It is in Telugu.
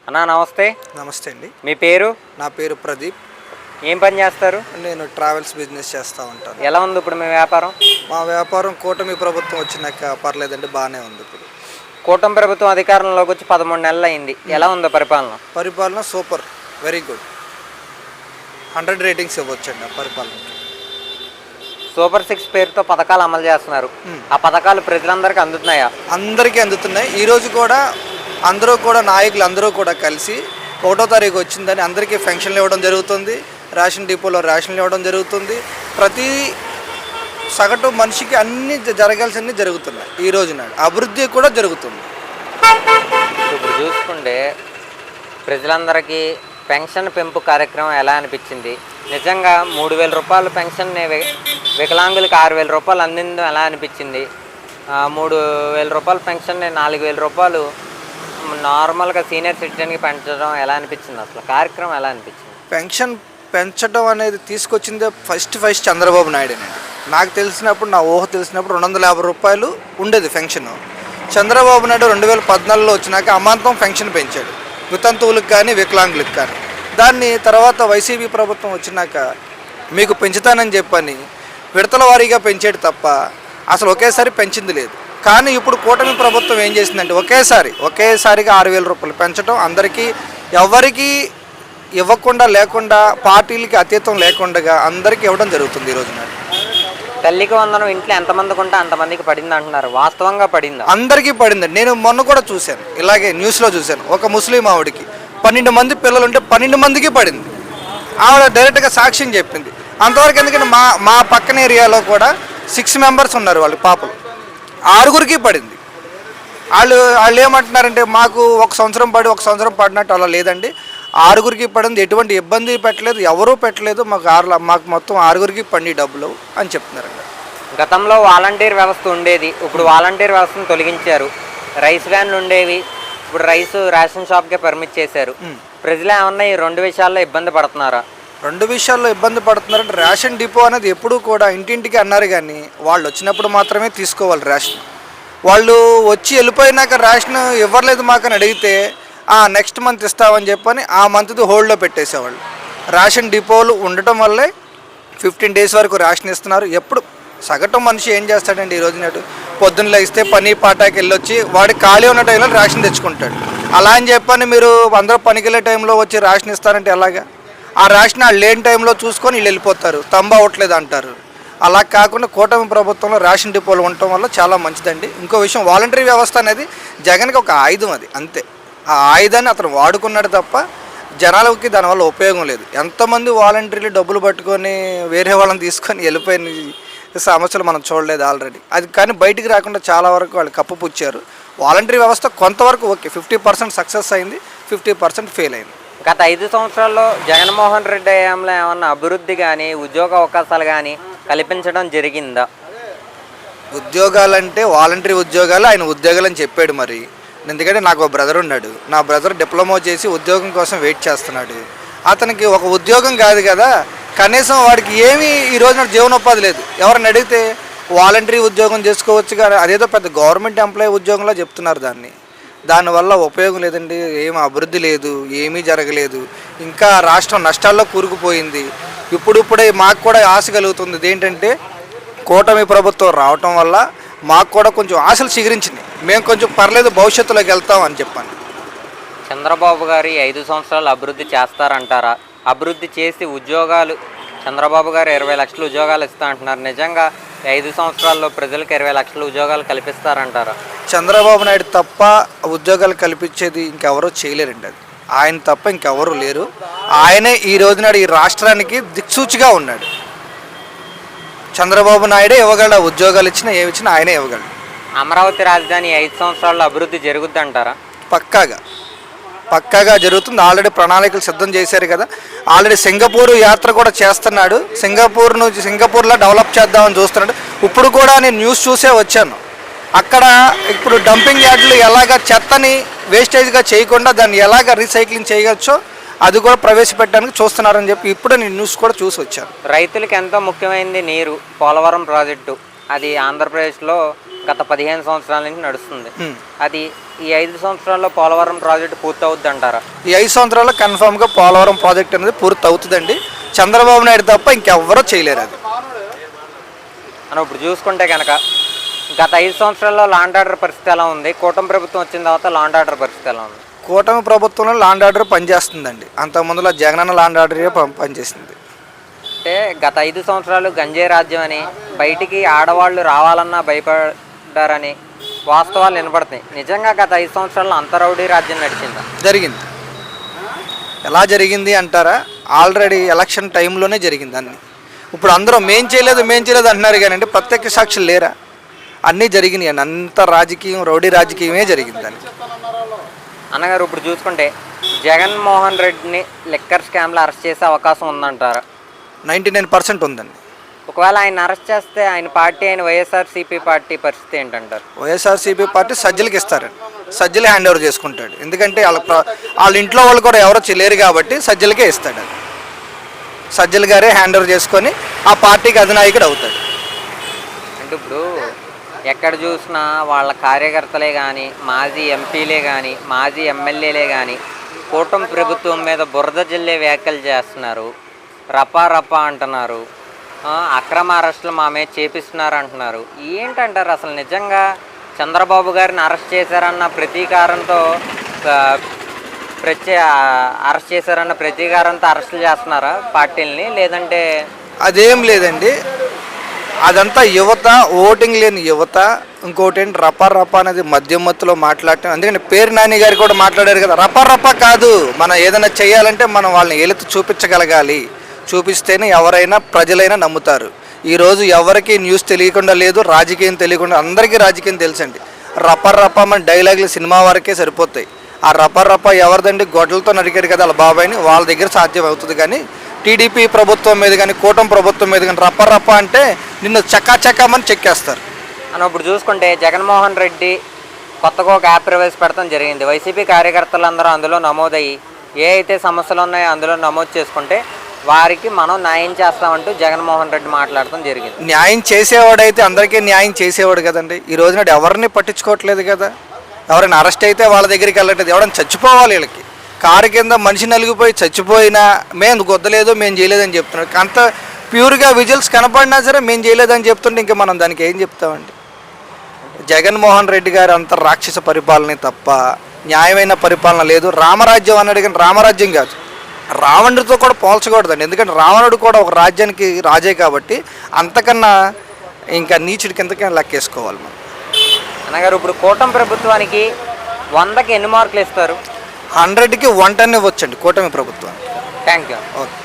అన్నా నమస్తే. నమస్తే అండి. మీ పేరు? నా పేరు ప్రదీప్. ఏం పని చేస్తారు? నేను ట్రావెల్స్ బిజినెస్ చేస్తూ ఉంటాను. ఎలా ఉంది ఇప్పుడు మీ వ్యాపారం? మా వ్యాపారం కూటమి ప్రభుత్వం వచ్చినాక పర్లేదండి, బాగానే ఉంది. ఇప్పుడు కూటమి ప్రభుత్వం అధికారంలోకి వచ్చి 13 నెలలు అయింది. ఎలా ఉందో పరిపాలన? పరిపాలన సూపర్, వెరీ గుడ్, 100 రేటింగ్స్ ఇవ్వచ్చండి ఆ పరిపాలనకి. సూపర్ 6 పేరుతో పథకాలు అమలు చేస్తున్నారు. ఆ పథకాలు ప్రజలందరికీ అందుతున్నాయా? అందరికీ అందుతున్నాయి. ఈరోజు కూడా అందరూ కూడా నాయకులు అందరూ కూడా కలిసి 1వ తారీఖు వచ్చిందని అందరికీ పెన్షన్లు ఇవ్వడం జరుగుతుంది. రేషన్ డిపోలో రేషన్లు ఇవ్వడం జరుగుతుంది. ప్రతి సగటు మనిషికి అన్ని జరగాల్సినవి జరుగుతున్నాయి. ఈ రోజు నాడు అభివృద్ధి కూడా జరుగుతుంది. ఇప్పుడు చూసుకుంటే ప్రజలందరికీ పెన్షన్ పెంపు కార్యక్రమం ఎలా అనిపించింది? నిజంగా 3,000 రూపాయల పెన్షన్ వికలాంగులకి 6,000 రూపాయలు అందిందో ఎలా అనిపించింది? 3,000 రూపాయల పెన్షన్ 4,000 రూపాయలు నార్మల్గా సీనియర్ సిటిజన్కి పెంచడం ఎలా అనిపించింది? అసలు కార్యక్రమం ఎలా అనిపించింది? పెన్షన్ పెంచడం అనేది తీసుకొచ్చిందే ఫస్ట్ చంద్రబాబు నాయుడేనండి. నాకు తెలిసినప్పుడు, నా ఊహ తెలిసినప్పుడు 250 రూపాయలు ఉండేది పెన్షన్. చంద్రబాబు నాయుడు 2014లో వచ్చినాక అమాంతం పెన్షన్ పెంచాడు, వితంతువులకు కానీ వికలాంగులకు కానీ. దాన్ని తర్వాత వైసీపీ ప్రభుత్వం వచ్చినాక మీకు పెంచుతానని చెప్పని విడతల వారీగా పెంచాడు తప్ప అసలు ఒకేసారి పెంచింది లేదు. కానీ ఇప్పుడు కూటమి ప్రభుత్వం ఏం చేసిందంటే ఒకేసారిగా 6,000 రూపాయలు పెంచడం, అందరికీ ఎవరికి ఇవ్వకుండా లేకుండా పార్టీలకి అతీతం లేకుండా అందరికీ ఇవ్వడం జరుగుతుంది. ఈరోజు నాడు తల్లికి వందనం ఇంట్లో ఎంతమందికి ఉంటే అంతమందికి పడింది అంటున్నారు. వాస్తవంగా పడిందా? అందరికీ పడిందండి. నేను మొన్న కూడా చూశాను, ఇలాగే న్యూస్లో చూశాను. ఒక ముస్లిం ఆవిడకి 12 మంది పిల్లలు ఉంటే 12 మందికి పడింది. ఆవిడ డైరెక్ట్గా సాక్ష్యం చెప్పింది. అంతవరకు ఎందుకంటే మా పక్కన ఏరియాలో కూడా 6 మెంబర్స్ ఉన్నారు, వాళ్ళు పాపలు, 6గురికి పడింది. వాళ్ళు ఏమంటున్నారంటే మాకు 1 సంవత్సరం పడి 1 సంవత్సరం పడినట్టు అలా లేదండి, 6గురికి పడింది, ఎటువంటి ఇబ్బంది పెట్టలేదు, ఎవరూ పెట్టలేదు, మాకు మొత్తం 6గురికి పడి డబ్బులు అని చెప్తున్నారండి. గతంలో వాలంటీర్ వ్యవస్థ ఉండేది, ఇప్పుడు వాలంటీర్ వ్యవస్థను తొలగించారు. రైస్ వ్యాన్లు ఉండేవి, ఇప్పుడు రేషన్ షాప్కే పర్మిట్ చేశారు. ప్రజలు ఏమన్నా ఈ 2 విషయాల్లో ఇబ్బంది పడుతున్నారా? 2 విషయాల్లో ఇబ్బంది పడుతున్నారంటే రేషన్ డిపో అనేది ఎప్పుడూ కూడా ఇంటింటికి అన్నారు, కానీ వాళ్ళు వచ్చినప్పుడు మాత్రమే తీసుకోవాలి రేషన్. వాళ్ళు వచ్చి వెళ్ళిపోయినాక రేషన్ ఇవ్వలేదు మాకని అడిగితే నెక్స్ట్ మంత్ ఇస్తామని చెప్పని ఆ మంత్ది హోల్డ్లో పెట్టేసేవాళ్ళు. రేషన్ డిపోలు ఉండటం వల్లే 15 డేస్ వరకు రేషన్ ఇస్తున్నారు. ఎప్పుడు సగటు మనిషి ఏం చేస్తాడండి ఈ రోజు నాడు? పొద్దున్న లేస్తే పని పాటాకి వెళ్ళొచ్చి వాడి ఖాళీ ఉన్న టైంలో రేషన్ తెచ్చుకుంటాడు. అలా అని చెప్పని మీరు అందరూ పనికి వెళ్ళే టైంలో వచ్చి రేషన్ ఇస్తారంటే ఎలాగా? ఆ రేషన్ వాళ్ళు లేని టైంలో చూసుకొని వీళ్ళు వెళ్ళిపోతారు, తంబు అవ్వట్లేదు అంటారు. అలా కాకుండా కూటమి ప్రభుత్వంలో రేషన్ డిపోలు ఉండటం వల్ల చాలా మంచిదండి. ఇంకో విషయం, వాలంటరీ వ్యవస్థ అనేది జగన్కి ఒక ఆయుధం, అది అంతే. ఆ ఆయుధాన్ని అతను వాడుకున్నాడు తప్ప జనాలకి దానివల్ల ఉపయోగం లేదు. ఎంతమంది వాలంటీర్లు డబ్బులు పట్టుకొని వేరే వాళ్ళని తీసుకొని వెళ్ళిపోయిన సమస్యలు మనం చూడలేదు ఆల్రెడీ. అది కానీ బయటికి రాకుండా చాలా వరకు వాళ్ళు కప్పుపుచ్చారు. వాలంటరీ వ్యవస్థ కొంతవరకు ఓకే, 50% సక్సెస్ అయింది, 50% ఫెయిల్ అయింది. గత 5 సంవత్సరాల్లో జగన్మోహన్ రెడ్డి హయాంలో ఏమన్నా అభివృద్ధి కానీ ఉద్యోగ అవకాశాలు కానీ కల్పించడం జరిగిందా? ఉద్యోగాలంటే వాలంటరీ ఉద్యోగాలు ఆయన ఉద్యోగాలు అని చెప్పాడు. మరి ఎందుకంటే నాకు ఒక బ్రదర్ ఉన్నాడు, నా బ్రదర్ డిప్లొమా చేసి ఉద్యోగం కోసం వెయిట్ చేస్తున్నాడు. అతనికి ఒక ఉద్యోగం కాదు కదా, కనీసం వాడికి ఏమీ ఈ రోజున జీవనోపాధి లేదు. ఎవరిని అడిగితే వాలంటరీ ఉద్యోగం చేసుకోవచ్చు కానీ అదేదో పెద్ద గవర్నమెంట్ ఎంప్లాయీ ఉద్యోగంలో చెప్తున్నారు. దానివల్ల ఉపయోగం లేదండి, ఏమీ అభివృద్ధి లేదు, ఏమీ జరగలేదు. ఇంకా రాష్ట్రం నష్టాల్లో కూరుకుపోయింది. ఇప్పుడిప్పుడే మాకు కూడా ఆశ కలుగుతుంది. ఏంటంటే కూటమి ప్రభుత్వం రావటం వల్ల మాకు కూడా కొంచెం ఆశలు చిగురించినాయి. మేము కొంచెం పర్లేదు, భవిష్యత్తులోకి వెళ్తామని చెప్పాను. చంద్రబాబు గారు 5 సంవత్సరాలు అభివృద్ధి చేస్తారంటారా? అభివృద్ధి చేసి ఉద్యోగాలు, చంద్రబాబు గారు 20 లక్షల ఉద్యోగాలు ఇస్తా అంటున్నారు. నిజంగా 5 సంవత్సరాల్లో ప్రజలకు 20 లక్షల ఉద్యోగాలు కల్పిస్తారంటారా? చంద్రబాబు నాయుడు తప్ప ఉద్యోగాలు కల్పించేది ఇంకెవరూ చేయలేరండి. అది ఆయన తప్ప ఇంకెవరూ లేరు. ఆయనే ఈ రోజు నాడు ఈ రాష్ట్రానికి దిక్సూచిగా ఉన్నాడు. చంద్రబాబు నాయుడే ఇవ్వగలడు, ఉద్యోగాలు ఇచ్చినా ఏమి ఇచ్చినా ఆయనే ఇవ్వగలడు. అమరావతి రాజధాని 5 సంవత్సరాల్లో అభివృద్ధి జరుగుద్ది అంటారా? పక్కాగా జరుగుతుంది. ఆల్రెడీ ప్రణాళికలు సిద్ధం చేశారు కదా. ఆల్రెడీ సింగపూర్ యాత్ర కూడా చేస్తున్నాడు. సింగపూర్లో డెవలప్ చేద్దామని చూస్తున్నాడు. ఇప్పుడు కూడా నేను న్యూస్ చూసే వచ్చాను. అక్కడ ఇప్పుడు డంపింగ్ యార్డులు ఎలాగ చెత్తని వేస్టేజ్గా చేయకుండా దాన్ని ఎలాగ రీసైక్లింగ్ చేయవచ్చో అది కూడా ప్రవేశపెట్టడానికి చూస్తున్నారని చెప్పి ఇప్పుడు నేను న్యూస్ కూడా చూసి వచ్చాను. రైతులకు ఎంతో ముఖ్యమైనది నీరు. పోలవరం ప్రాజెక్టు అది ఆంధ్రప్రదేశ్లో గత 15 సంవత్సరాల నుంచి నడుస్తుంది. హ్మ్. అది ఈ 5 సంవత్సరాల్లో పోలవరం ప్రాజెక్టు పూర్తవుద్ది అంటారా? ఈ 5 సంవత్సరాల్లో కన్ఫామ్గా పోలవరం ప్రాజెక్ట్ అనేది పూర్తి అవుతుందండి. చంద్రబాబు నాయుడు తప్ప ఇంకెవ్వరూ చేయలేరు అది. మనం ఇప్పుడు చూసుకుంటే కనుక గత 5 సంవత్సరాల్లో లాండ్ ఆర్డర్ పరిస్థితి ఎలా ఉంది, కూటమి ప్రభుత్వం వచ్చిన తర్వాత లాండ్ ఆర్డర్ పరిస్థితి ఎలా ఉంది? కూటమి ప్రభుత్వంలో లాండ్ ఆర్డర్ పనిచేస్తుందండి. అంతకుముందులో జగనన్న లాండ్ ఆర్డర్ పనిచేసింది. అంటే గత 5 సంవత్సరాలు గంజాయి రాజ్యం అని, బయటికి ఆడవాళ్ళు రావాలన్నా భయపడ్డారని వాస్తవాలు వినపడుతున్నాయి. నిజంగా గత 5 సంవత్సరాల్లో అంత రౌడీ రాజ్యం నడిచిందా? జరిగింది. ఎలా జరిగింది అంటారా? ఆల్రెడీ ఎలక్షన్ టైంలోనే జరిగింది అన్నీ. ఇప్పుడు అందరూ మేం చేయలేదు అంటున్నారు కానీ అంటే ప్రత్యక్ష సాక్షులు లేరా? అన్నీ జరిగినాయి అండి. అంత రాజకీయం రౌడీ రాజకీయమే జరిగిందని. అన్నగారు ఇప్పుడు చూసుకుంటే జగన్మోహన్ రెడ్డిని లిక్కర్ స్కామ్లో అరెస్ట్ చేసే అవకాశం ఉందంటారా? 99% ఉందండి. ఒకవేళ ఆయన అరెస్ట్ చేస్తే ఆయన పార్టీ అయిన వైఎస్ఆర్సీపీ పార్టీ పరిస్థితి ఏంటంటారు? వైఎస్ఆర్సీపీ పార్టీ సజ్జలకి ఇస్తారండి. సజ్జలే హ్యాండ్ ఓవర్ చేసుకుంటాడు. ఎందుకంటే వాళ్ళ ఇంట్లో వాళ్ళు కూడా ఎవరో లేరు కాబట్టి సజ్జలకే ఇస్తాడు. అది సజ్జల గారే హ్యాండ్ ఓవర్ చేసుకొని ఆ పార్టీకి అధినాయకుడు అవుతాడు. అంటే ఇప్పుడు ఎక్కడ చూసినా వాళ్ళ కార్యకర్తలే కానీ, మాజీ ఎంపీలే కానీ, మాజీ ఎమ్మెల్యేలే కానీ కూటమి ప్రభుత్వం మీద బురద జల్లే వ్యాఖ్యలు చేస్తున్నారు, రపా అంటున్నారు, అక్రమ అరెస్టులు మా మీద చేపిస్తున్నారు అంటున్నారు. ఏంటంటారు అసలు? నిజంగా చంద్రబాబు గారిని అరెస్ట్ చేశారన్న ప్రతీకారంతో అరెస్ట్ చేశారన్న ప్రతీకారంతో అరెస్టులు చేస్తున్నారా పార్టీలని, లేదంటే? అదేం లేదండి. అదంతా యువత, ఓటింగ్ లేని యువత. ఇంకోటి ఏంటి, రపా అనేది మద్యం మత్తులో మాట్లాడటం. అందుకని పేరు నాని గారు కూడా మాట్లాడారు కదా, రపా కాదు, మనం ఏదైనా చేయాలంటే మనం వాళ్ళని ఏలెత్తి చూపించగలగాలి. చూపిస్తేనే ఎవరైనా ప్రజలైనా నమ్ముతారు. ఈరోజు ఎవరికి న్యూస్ తెలియకుండా లేదు, రాజకీయం తెలియకుండా, అందరికీ రాజకీయం తెలుసండి. రపా మన డైలాగులు సినిమా వరకే సరిపోతాయి. ఆ రపా ఎవరిదండి? గొడ్డలతో నరికాడు కదా వాళ్ళ బాబాయిని, వాళ్ళ దగ్గర సాధ్యం అవుతుంది. కానీ టీడీపీ ప్రభుత్వం మీద కానీ, కూటమి ప్రభుత్వం మీద కానీ రపా అంటే నిన్ను చక్కామని చెక్కేస్తారు. మనం ఇప్పుడు చూసుకుంటే జగన్మోహన్ రెడ్డి కొత్తగా ఒక యాప్ ప్రవేశపెడతాం జరిగింది. వైసీపీ కార్యకర్తలందరూ అందులో నమోదయ్యి ఏ అయితే సమస్యలు ఉన్నాయో అందులో నమోదు చేసుకుంటే వారికి మనం న్యాయం చేస్తామంటూ జగన్మోహన్ రెడ్డి మాట్లాడటం జరిగింది. న్యాయం చేసేవాడైతే అందరికీ న్యాయం చేసేవాడు కదండి. ఈ రోజున ఎవరిని పట్టించుకోవట్లేదు కదా. ఎవరైనా అరెస్ట్ అయితే వాళ్ళ దగ్గరికి వెళ్ళట్లేదు. ఎవరైనా చచ్చిపోవాలి, వీళ్ళకి కారు కింద మనిషి నలిగిపోయి చచ్చిపోయినా మేము గొద్దలేదు, మేము చేయలేదని చెప్తున్నాడు. అంత ప్యూర్గా విజువల్స్ కనపడినా సరే మేము చేయలేదని చెప్తుంటే ఇంకా మనం దానికి ఏం చెప్తామండి? జగన్మోహన్ రెడ్డి గారు అంత రాక్షస పరిపాలన తప్ప న్యాయమైన పరిపాలన లేదు. రామరాజ్యం అన్నాడు కానీ రామరాజ్యం కాదు, రావణుడితో కూడా పోల్చకూడదండి. ఎందుకంటే రావణుడు కూడా ఒక రాజ్యానికి రాజే కాబట్టి అంతకన్నా ఇంకా నీచుడి కిందకైనా లెక్కేసుకోవాలి మనం. అనగారు ఇప్పుడు కూటమి ప్రభుత్వానికి 100కి ఎన్ని మార్కులు ఇస్తారు? 100కి 110 ఇవ్వచ్చండి కూటమి ప్రభుత్వానికి. Thank you. ఓకే.